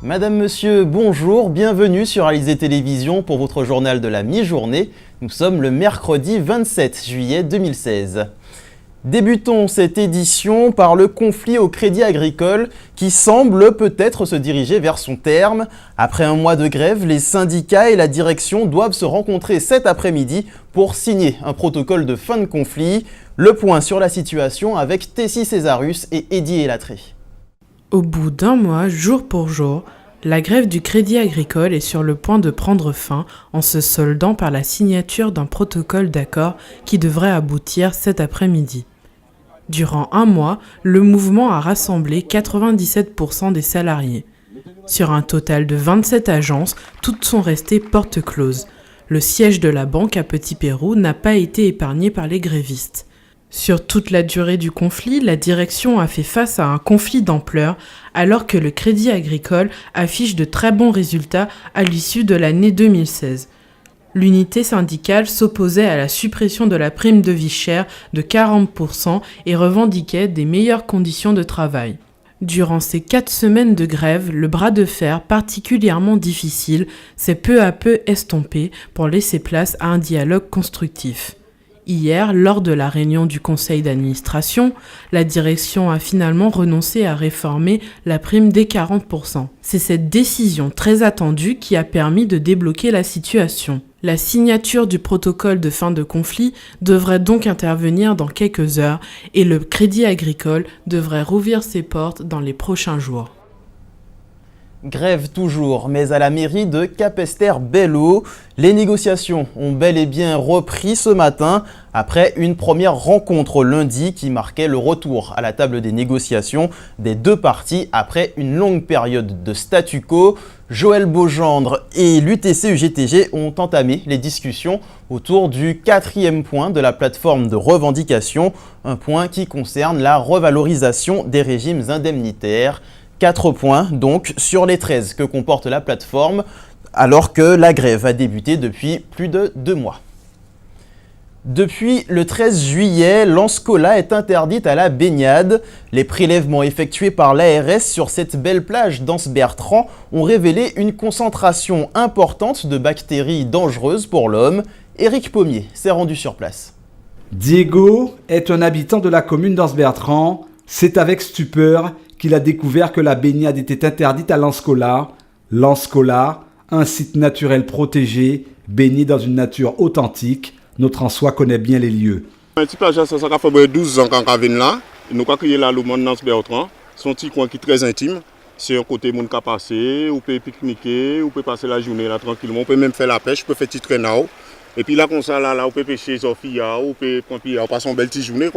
Madame, monsieur, bonjour, bienvenue sur Alizé Télévision pour votre journal de la mi-journée. Nous sommes le mercredi 27 juillet 2016. Débutons cette édition par le conflit au Crédit Agricole qui semble peut-être se diriger vers son terme. Après un mois de grève, les syndicats et la direction doivent se rencontrer cet après-midi pour signer un protocole de fin de conflit. Le point sur la situation avec Tessie Césarus et Eddy Elatré. Au bout d'un mois, jour pour jour, la grève du Crédit Agricole est sur le point de prendre fin en se soldant par la signature d'un protocole d'accord qui devrait aboutir cet après-midi. Durant un mois, le mouvement a rassemblé 97% des salariés. Sur un total de 27 agences, toutes sont restées portes closes. Le siège de la banque à Petit-Pérou n'a pas été épargné par les grévistes. Sur toute la durée du conflit, la direction a fait face à un conflit d'ampleur alors que le Crédit Agricole affiche de très bons résultats à l'issue de l'année 2016. L'unité syndicale s'opposait à la suppression de la prime de vie chère de 40% et revendiquait des meilleures conditions de travail. Durant ces 4 semaines de grève, le bras de fer particulièrement difficile s'est peu à peu estompé pour laisser place à un dialogue constructif. Hier, lors de la réunion du conseil d'administration, la direction a finalement renoncé à réformer la prime des 40%. C'est cette décision très attendue qui a permis de débloquer la situation. La signature du protocole de fin de conflit devrait donc intervenir dans quelques heures et le Crédit Agricole devrait rouvrir ses portes dans les prochains jours. Grève toujours, mais à la mairie de Capesterre-Belle-Eau, les négociations ont bel et bien repris ce matin après une première rencontre lundi qui marquait le retour à la table des négociations des deux parties après une longue période de statu quo. Joël Beaugendre et l'UTC-UGTG ont entamé les discussions autour du 4e point de la plateforme de revendication, un point qui concerne la revalorisation des régimes indemnitaires. 4 points donc sur les 13 que comporte la plateforme alors que la grève a débuté depuis plus de 2 mois. Depuis le 13 juillet, l'Anscola est interdite à la baignade. Les prélèvements effectués par l'ARS sur cette belle plage d'Anse-Bertrand ont révélé une concentration importante de bactéries dangereuses pour l'homme. Éric Pommier s'est rendu sur place. Diego est un habitant de la commune d'Anse-Bertrand. C'est avec stupeur qu'il a découvert que la baignade était interdite à l'Anscola. L'Anscola, un site naturel protégé, baigné dans une nature authentique. Notre Ansois connaît bien les lieux. Un petit plage, ça fait 12 ans qu'on vient là. Nous avons créé là le monde d'Anse-Bertrand. C'est un petit coin qui est très intime. C'est un côté où on peut passer, on peut pique-niquer, on peut passer la journée là tranquillement. On peut même faire la pêche, on peut faire petit traîneau. Et puis là, comme ça, là, on peut pêcher les filles, on peut passer une belle petite journée.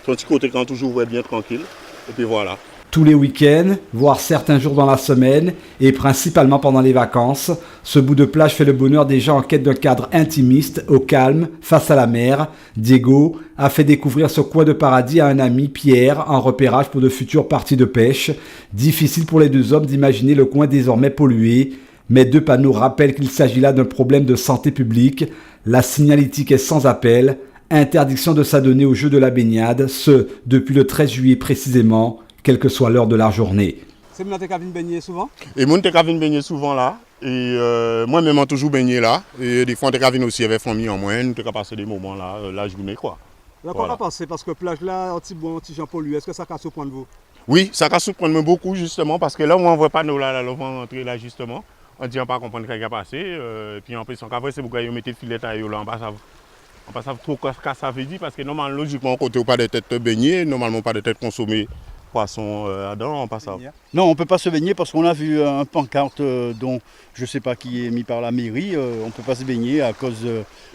C'est un petit côté quand toujours bien tranquille. Et puis voilà. Tous les week-ends, voire certains jours dans la semaine, et principalement pendant les vacances, ce bout de plage fait le bonheur des gens en quête d'un cadre intimiste, au calme, face à la mer. Diego a fait découvrir ce coin de paradis à un ami, Pierre, en repérage pour de futures parties de pêche. Difficile pour les deux hommes d'imaginer le coin désormais pollué, mais deux panneaux rappellent qu'il s'agit là d'un problème de santé publique. La signalétique est sans appel, interdiction de s'adonner au jeu de la baignade, ce depuis le 13 juillet précisément, quelle que soit l'heure de la journée. C'est mon te vient baigner souvent? Et mon te vient baigner souvent là. Et moi-même, j'ai toujours baigné là. Et des fois, on vient aussi avec famille en moins. Nous avons passé des moments là, la journée quoi. Là, quoi va passer? Parce que plage là, anti-bois, anti-gens pollués, est-ce que ça casse au point de vous? Oui, ça casse au point de moi beaucoup justement. Parce que là, on ne voit pas nous là, on va rentrer là justement. On ne dit pas comprendre ce qui a passé. Puis en plus, après, c'est pourquoi ils mettent le filet à eux là en bas. On ne sait pas trop ce que ça veut dire. Parce que normalement, logiquement, côté pas de tête baignée, normalement pas de tête consommée. Poisson on passe à... Non, on ne peut pas se baigner parce qu'on a vu un pancarte dont je ne sais pas qui est mis par la mairie. On ne peut pas se baigner à cause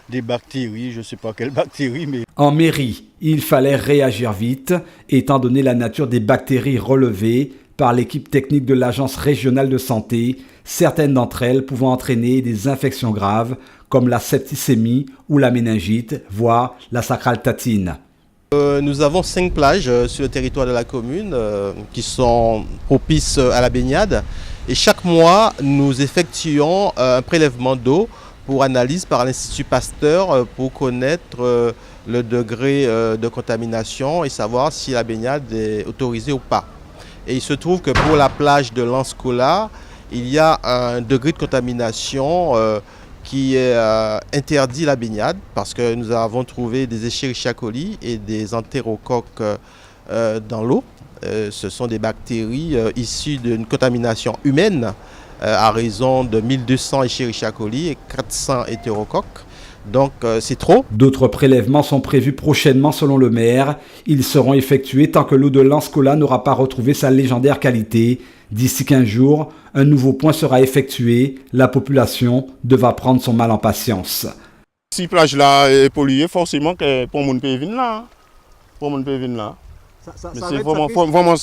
des bactéries, je ne sais pas quelles bactéries. Mais... En mairie, il fallait réagir vite, étant donné la nature des bactéries relevées par l'équipe technique de l'Agence régionale de santé, certaines d'entre elles pouvant entraîner des infections graves comme la septicémie ou la méningite, voire la sacraltatine. Nous avons 5 plages sur le territoire de la commune qui sont propices à la baignade et chaque mois nous effectuons un prélèvement d'eau pour analyse par l'Institut Pasteur pour connaître le degré de contamination et savoir si la baignade est autorisée ou pas. Et il se trouve que pour la plage de l'Anscola, il y a un degré de contamination qui est interdit la baignade parce que nous avons trouvé des Escherichia coli et des entérocoques dans l'eau. Ce sont des bactéries issues d'une contamination humaine à raison de 1200 Escherichia coli et 400 entérocoques. Donc c'est trop. D'autres prélèvements sont prévus prochainement selon le maire. Ils seront effectués tant que l'eau de l'Anscola n'aura pas retrouvé sa légendaire qualité. D'ici 15 jours, un nouveau point sera effectué. La population devra prendre son mal en patience. Si la plage là est polluée, forcément que pour mon pays venir là. Pour mon pays venir là. Mais c'est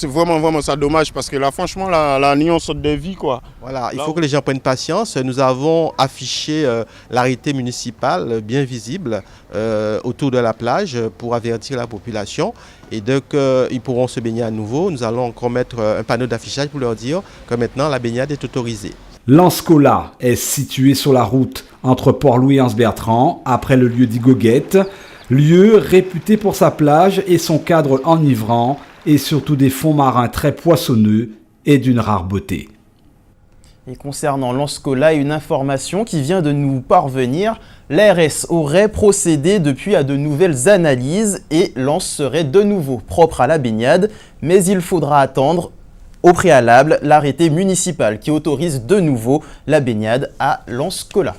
vraiment ça dommage parce que là franchement la nuance saute de vie quoi. Voilà, il faut que les gens prennent patience. Nous avons affiché l'arrêté municipal bien visible autour de la plage pour avertir la population. Et dès qu'ils pourront se baigner à nouveau, nous allons encore mettre un panneau d'affichage pour leur dire que maintenant la baignade est autorisée. L'Anscola est situé sur la route entre Port-Louis et Anse-Bertrand, après le lieu d'Igoguette. Lieu réputé pour sa plage et son cadre enivrant et surtout des fonds marins très poissonneux et d'une rare beauté. Et concernant l'Anscola, une information qui vient de nous parvenir, l'ARS aurait procédé depuis à de nouvelles analyses et l'Anse serait de nouveau propre à la baignade, mais il faudra attendre au préalable l'arrêté municipal qui autorise de nouveau la baignade à l'Anscola.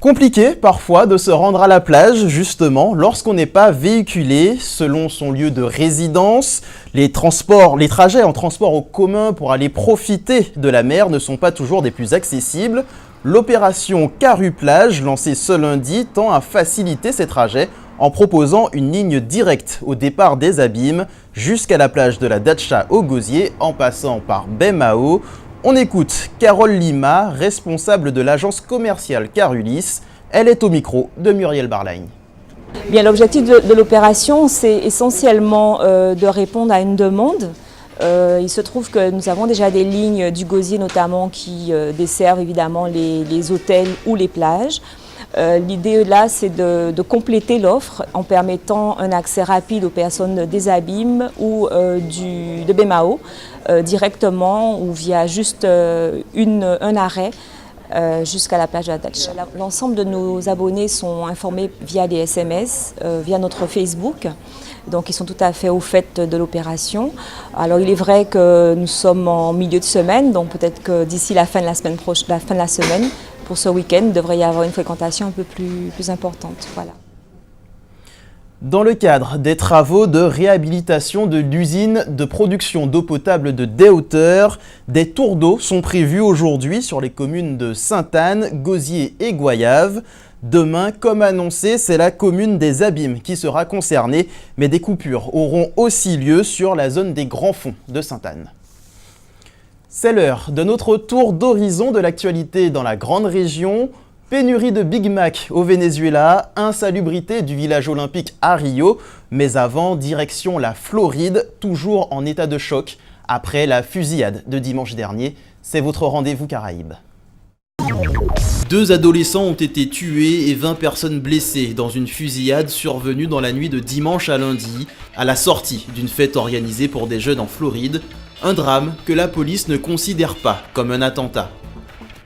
Compliqué parfois de se rendre à la plage justement lorsqu'on n'est pas véhiculé selon son lieu de résidence. Les trajets en transport en commun pour aller profiter de la mer ne sont pas toujours des plus accessibles. L'opération Caru Plage, lancée ce lundi, tend à faciliter ces trajets en proposant une ligne directe au départ des Abîmes jusqu'à la plage de la Datcha au Gosier en passant par Baie-Mahault. On écoute Carole Lima, responsable de l'agence commerciale Carulis. Elle est au micro de Muriel Barlagne. Bien, l'objectif de l'opération, c'est essentiellement de répondre à une demande. Il se trouve que nous avons déjà des lignes du Gosier notamment qui desservent évidemment les hôtels ou les plages. L'idée là, c'est de compléter l'offre en permettant un accès rapide aux personnes des Abîmes ou de Baie-Mahault directement ou via juste un arrêt jusqu'à la plage de la Datcha. L'ensemble de nos abonnés sont informés via des SMS, via notre Facebook. Donc ils sont tout à fait au fait de l'opération. Alors il est vrai que nous sommes en milieu de semaine, donc peut-être que d'ici la fin de la semaine, pour ce week-end, il devrait y avoir une fréquentation un peu plus importante. Voilà. Dans le cadre des travaux de réhabilitation de l'usine de production d'eau potable de Des-Hauteurs, des tours d'eau sont prévus aujourd'hui sur les communes de Sainte-Anne, Gosier et Goyave. Demain, comme annoncé, c'est la commune des Abîmes qui sera concernée, mais des coupures auront aussi lieu sur la zone des Grands Fonds de Sainte-Anne. C'est l'heure de notre tour d'horizon de l'actualité dans la grande région. Pénurie de Big Mac au Venezuela, insalubrité du village olympique à Rio, mais avant, direction la Floride, toujours en état de choc après la fusillade de dimanche dernier. C'est votre rendez-vous Caraïbes. 2 adolescents ont été tués et 20 personnes blessées dans une fusillade survenue dans la nuit de dimanche à lundi, à la sortie d'une fête organisée pour des jeunes en Floride. Un drame que la police ne considère pas comme un attentat.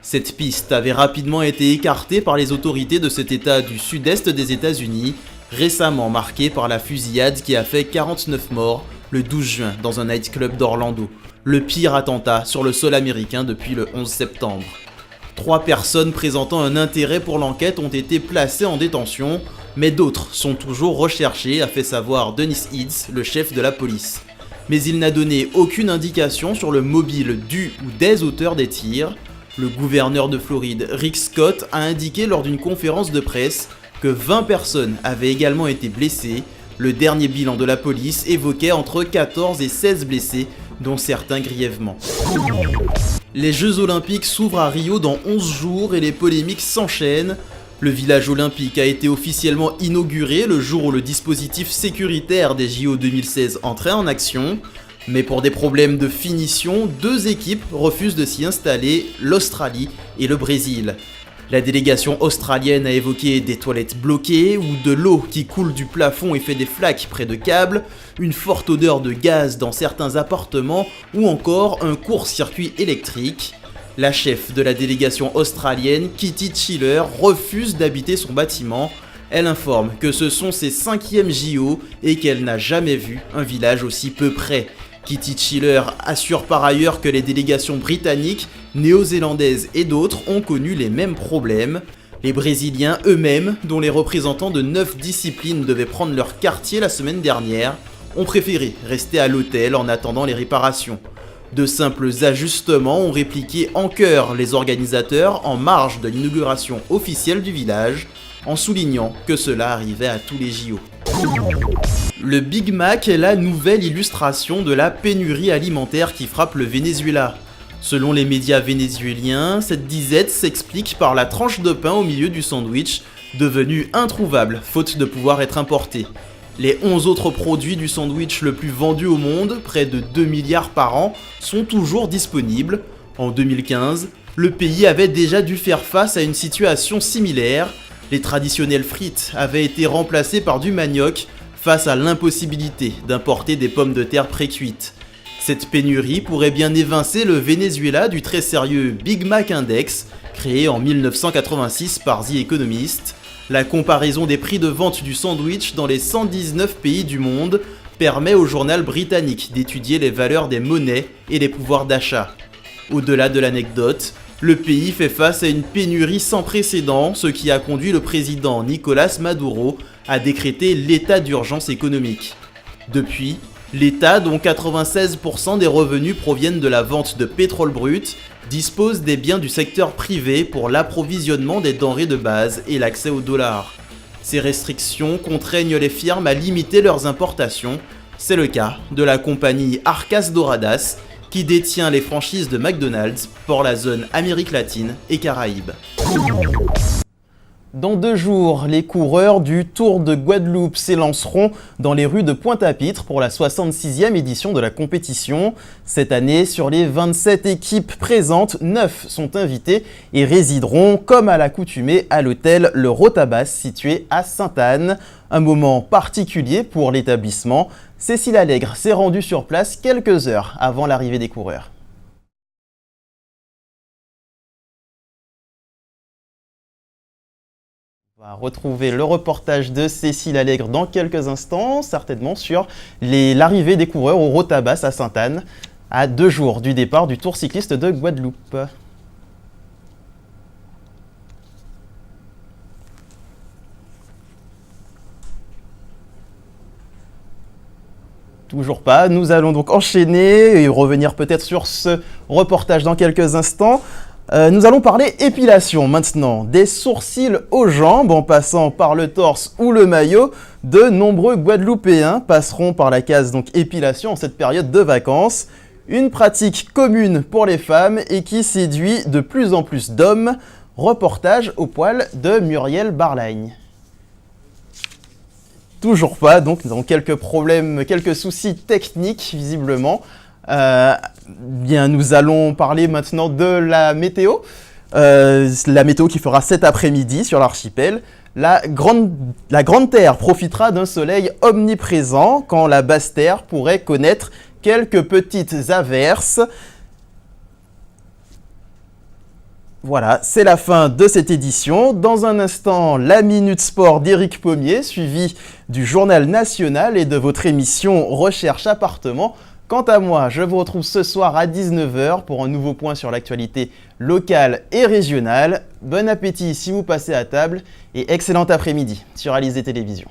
Cette piste avait rapidement été écartée par les autorités de cet état du sud-est des États-Unis, récemment marqué par la fusillade qui a fait 49 morts le 12 juin dans un nightclub d'Orlando, le pire attentat sur le sol américain depuis le 11 septembre. 3 personnes présentant un intérêt pour l'enquête ont été placées en détention, mais d'autres sont toujours recherchées, a fait savoir Dennis Eads, le chef de la police. Mais il n'a donné aucune indication sur le mobile du ou des auteurs des tirs. Le gouverneur de Floride, Rick Scott, a indiqué lors d'une conférence de presse que 20 personnes avaient également été blessées. Le dernier bilan de la police évoquait entre 14 et 16 blessés, dont certains grièvement. Les Jeux Olympiques s'ouvrent à Rio dans 11 jours et les polémiques s'enchaînent. Le village olympique a été officiellement inauguré le jour où le dispositif sécuritaire des JO 2016 entrait en action. Mais pour des problèmes de finition, 2 équipes refusent de s'y installer, l'Australie et le Brésil. La délégation australienne a évoqué des toilettes bloquées ou de l'eau qui coule du plafond et fait des flaques près de câbles, une forte odeur de gaz dans certains appartements ou encore un court-circuit électrique. La chef de la délégation australienne, Kitty Chiller, refuse d'habiter son bâtiment. Elle informe que ce sont ses 5e JO et qu'elle n'a jamais vu un village aussi peu près. Kitty Chiller assure par ailleurs que les délégations britanniques, néo-zélandaises et d'autres ont connu les mêmes problèmes. Les Brésiliens eux-mêmes, dont les représentants de 9 disciplines devaient prendre leur quartier la semaine dernière, ont préféré rester à l'hôtel en attendant les réparations. De simples ajustements ont répliqué en chœur les organisateurs en marge de l'inauguration officielle du village, en soulignant que cela arrivait à tous les JO. Le Big Mac est la nouvelle illustration de la pénurie alimentaire qui frappe le Venezuela. Selon les médias vénézuéliens, cette disette s'explique par la tranche de pain au milieu du sandwich, devenue introuvable faute de pouvoir être importée. Les 11 autres produits du sandwich le plus vendu au monde, près de 2 milliards par an, sont toujours disponibles. En 2015, le pays avait déjà dû faire face à une situation similaire. Les traditionnelles frites avaient été remplacées par du manioc face à l'impossibilité d'importer des pommes de terre précuites. Cette pénurie pourrait bien évincer le Venezuela du très sérieux Big Mac Index, créé en 1986 par The Economist. La comparaison des prix de vente du sandwich dans les 119 pays du monde permet au journal britannique d'étudier les valeurs des monnaies et les pouvoirs d'achat. Au-delà de l'anecdote, le pays fait face à une pénurie sans précédent, ce qui a conduit le président Nicolás Maduro à décréter l'état d'urgence économique. Depuis, l'État, dont 96% des revenus proviennent de la vente de pétrole brut, dispose des biens du secteur privé pour l'approvisionnement des denrées de base et l'accès au dollar. Ces restrictions contraignent les firmes à limiter leurs importations. C'est le cas de la compagnie Arcas Doradas, qui détient les franchises de McDonald's pour la zone Amérique latine et Caraïbes. Dans 2 jours, les coureurs du Tour de Guadeloupe s'élanceront dans les rues de Pointe-à-Pitre pour la 66e édition de la compétition. Cette année, sur les 27 équipes présentes, 9 sont invitées et résideront, comme à l'accoutumée, à l'hôtel Le Rotabas situé à Sainte-Anne. Un moment particulier pour l'établissement. Cécile Allègre s'est rendue sur place quelques heures avant l'arrivée des coureurs. On va retrouver le reportage de Cécile Allègre dans quelques instants, certainement sur l'arrivée des coureurs au Rotabas à Sainte-Anne, à 2 jours du départ du Tour cycliste de Guadeloupe. Toujours pas, nous allons donc enchaîner et revenir peut-être sur ce reportage dans quelques instants. Nous allons parler épilation maintenant. Des sourcils aux jambes en passant par le torse ou le maillot, de nombreux Guadeloupéens passeront par la case donc épilation en cette période de vacances. Une pratique commune pour les femmes et qui séduit de plus en plus d'hommes. Reportage au poil de Muriel Barlagne. Toujours pas, donc nous avons quelques problèmes, quelques soucis techniques visiblement. Bien, nous allons parler maintenant de la météo. La météo qui fera cet après-midi sur l'archipel. La grande terre profitera d'un soleil omniprésent quand la basse terre pourrait connaître quelques petites averses. Voilà, c'est la fin de cette édition. Dans un instant, la Minute Sport d'Éric Pommier, suivi du Journal National et de votre émission Recherche Appartement. Quant à moi, je vous retrouve ce soir à 19h pour un nouveau point sur l'actualité locale et régionale. Bon appétit si vous passez à table et excellent après-midi sur Alizé Télévision.